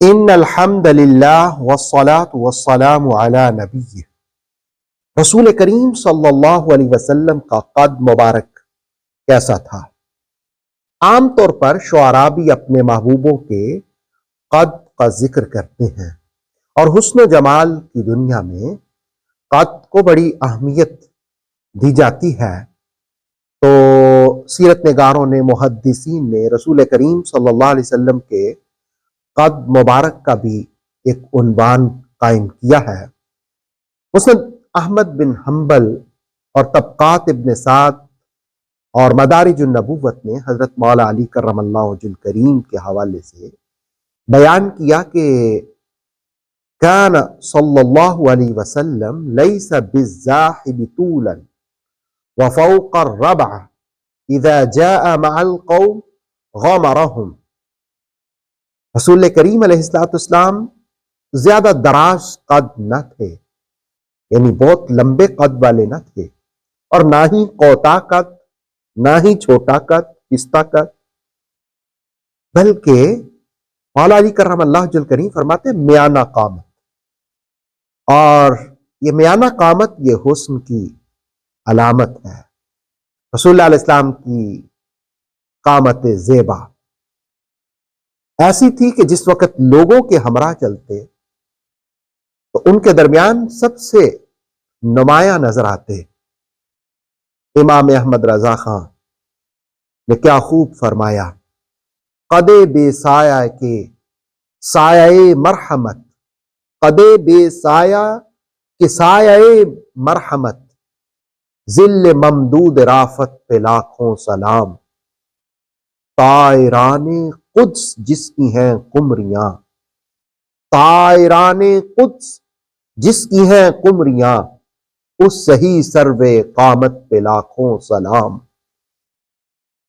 ان الحمد للہ والصلاة والسلام علی نبی رسول کریم صلی اللہ علیہ وسلم کا قد مبارک کیسا تھا؟ عام طور پر شعراء بھی اپنے محبوبوں کے قد کا ذکر کرتے ہیں اور حسن و جمال کی دنیا میں قد کو بڑی اہمیت دی جاتی ہے۔ تو سیرت نگاروں نے، محدثین نے رسول کریم صلی اللہ علیہ وسلم کے قد مبارک کا بھی ایک عنوان قائم کیا ہے۔ مسند احمد بن حنبل اور طبقات ابن سعد اور مدارج النبوت نے حضرت مولا علی کرم اللہ وجہ الکریم کے حوالے سے بیان کیا کہ کان صلی اللہ علیہ وسلم لیس بالزاحب طولا وفوق الربع اذا جاء مع القوم غمرهم۔ رسول کریم علیہ السلام زیادہ دراز قد نہ تھے، یعنی بہت لمبے قد والے نہ تھے، اور نہ ہی کوتا قد، نہ ہی چھوٹا قد، پستہ قد، بلکہ مولا علی کرم اللہ وجہ الکریم فرماتے میانہ قامت۔ اور یہ میانہ قامت یہ حسن کی علامت ہے۔ رسول اللہ علیہ السلام کی قامت زیبا ایسی تھی کہ جس وقت لوگوں کے ہمراہ چلتے تو ان کے درمیان سب سے نمایاں نظر آتے۔ امام احمد رضا خان نے کیا خوب فرمایا، قدے بے سایہ کے سایہ مرحمت، قدے بے سایہ کے سایہ مرحمت، ذل ممدود رافت پہ لاکھوں سلام، طائران قدس جس کی ہیں قمریاں، طائران قدس جس کی ہیں قمریاں، اس صحیح سروے قامت پہ لاکھوں سلام۔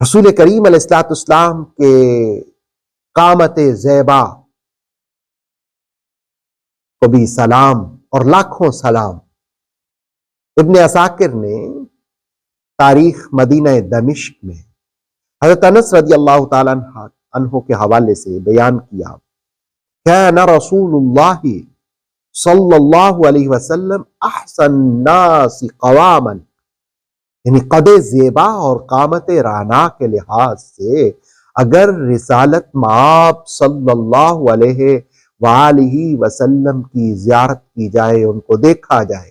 رسول کریم علیہ السلام کے قامت زیبا کو بھی سلام اور لاکھوں سلام۔ ابن عساکر نے تاریخ مدینہ دمشق میں حضرت انس رضی اللہ تعالیٰ عنہ کے حوالے سے بیان کیا، کان رسول اللہ صلی اللہ علیہ وسلم احسن الناس قواما، یعنی قد زیبا اور قامت رانا کے لحاظ سے اگر رسالت مآب صلی اللہ علیہ وآلہ وسلم کی زیارت کی جائے، ان کو دیکھا جائے،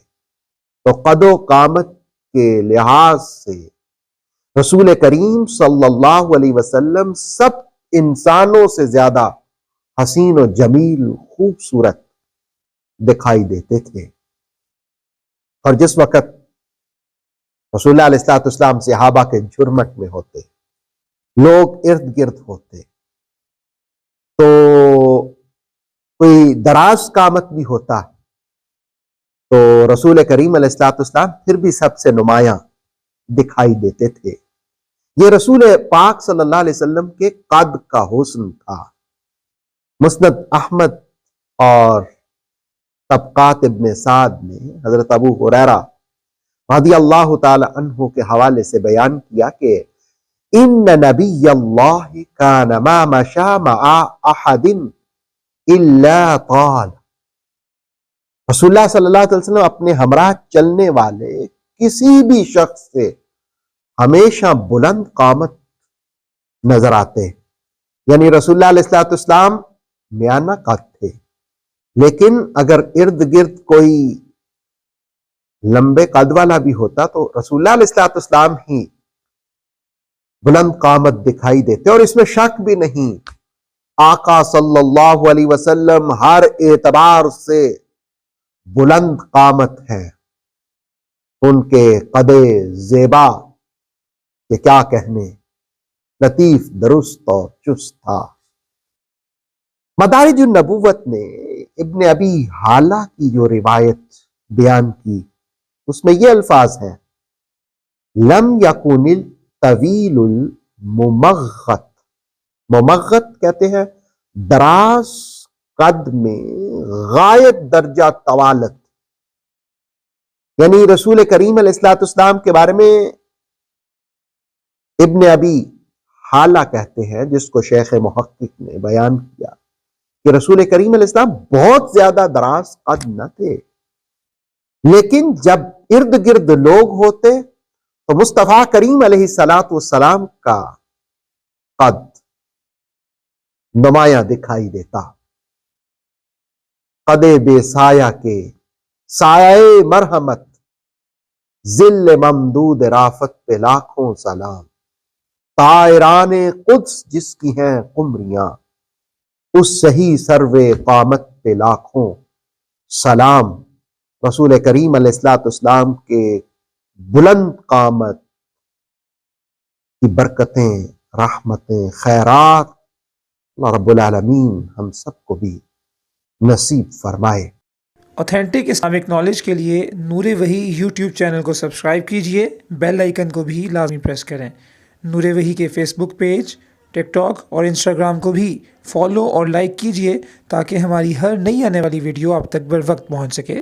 تو قد و قامت کے لحاظ سے رسول کریم صلی اللہ علیہ وسلم سب انسانوں سے زیادہ حسین و جمیل، خوبصورت دکھائی دیتے تھے۔ اور جس وقت رسول اللہ علیہ السلام صحابہ کے جھرمٹ میں ہوتے، لوگ ارد گرد ہوتے، تو کوئی دراز قامت بھی ہوتا تو رسول کریم علیہ السلام پھر بھی سب سے نمایاں دکھائی دیتے تھے۔ یہ رسول پاک صلی اللہ علیہ وسلم کے قد کا حسن تھا۔ مسند احمد اور طبقات ابن سعد نے حضرت ابو ہریرہ رضی اللہ تعالی عنہ کے حوالے سے بیان کیا کہ ان نبی اللہ کان ما مشى مع احد الا طال۔ رسول اللہ صلی اللہ علیہ وسلم اپنے ہمراہ چلنے والے کسی بھی شخص سے ہمیشہ بلند قامت نظر آتے، یعنی رسول اللہ علیہ السلام میانہ قد تھے، لیکن اگر ارد گرد کوئی لمبے قد والا بھی ہوتا تو رسول اللہ علیہ السلام ہی بلند قامت دکھائی دیتے۔ اور اس میں شک بھی نہیں، آقا صلی اللہ علیہ وسلم ہر اعتبار سے بلند قامت ہے۔ ان کے قد زیبا کہ کیا کہنے، لطیف، درست اور چست تھا۔ مدارج النبوت نے ابن ابی حالہ کی جو روایت بیان کی، اس میں یہ الفاظ ہیں، لم یکن الطویل الممغت، ممغت کہتے ہیں دراز قد میں غائب درجہ طوالت، یعنی رسول کریم علیہ السلام کے بارے میں ابن ابی حالہ کہتے ہیں، جس کو شیخ محقق نے بیان کیا کہ رسول کریم علیہ السلام بہت زیادہ دراز قد نہ تھے، لیکن جب ارد گرد لوگ ہوتے تو مصطفیٰ کریم علیہ السلام کا قد نمایاں دکھائی دیتا۔ قد بے سایہ کے سایہ مرحمت، ذل ممدود رافت پہ لاکھوں سلام، طائران قدس جس کی ہیں قمریاں، اس صحیح سرو قامت پہ لاکھوں سلام۔ رسول کریم علیہ السلام کے بلند قامت کی برکتیں، رحمتیں، خیرات اللہ رب العالمین ہم سب کو بھی نصیب فرمائے۔ اوتھینٹک اسلامک نالج کے لیے نور وحی یوٹیوب چینل کو سبسکرائب کیجئے، بیل آئیکن کو بھی لازمی پریس کریں۔ نور وحی کے فیس بک پیج، ٹک ٹاک اور انسٹاگرام کو بھی فالو اور لائک کیجئے تاکہ ہماری ہر نئی آنے والی ویڈیو آپ تک بر وقت پہنچ سکے۔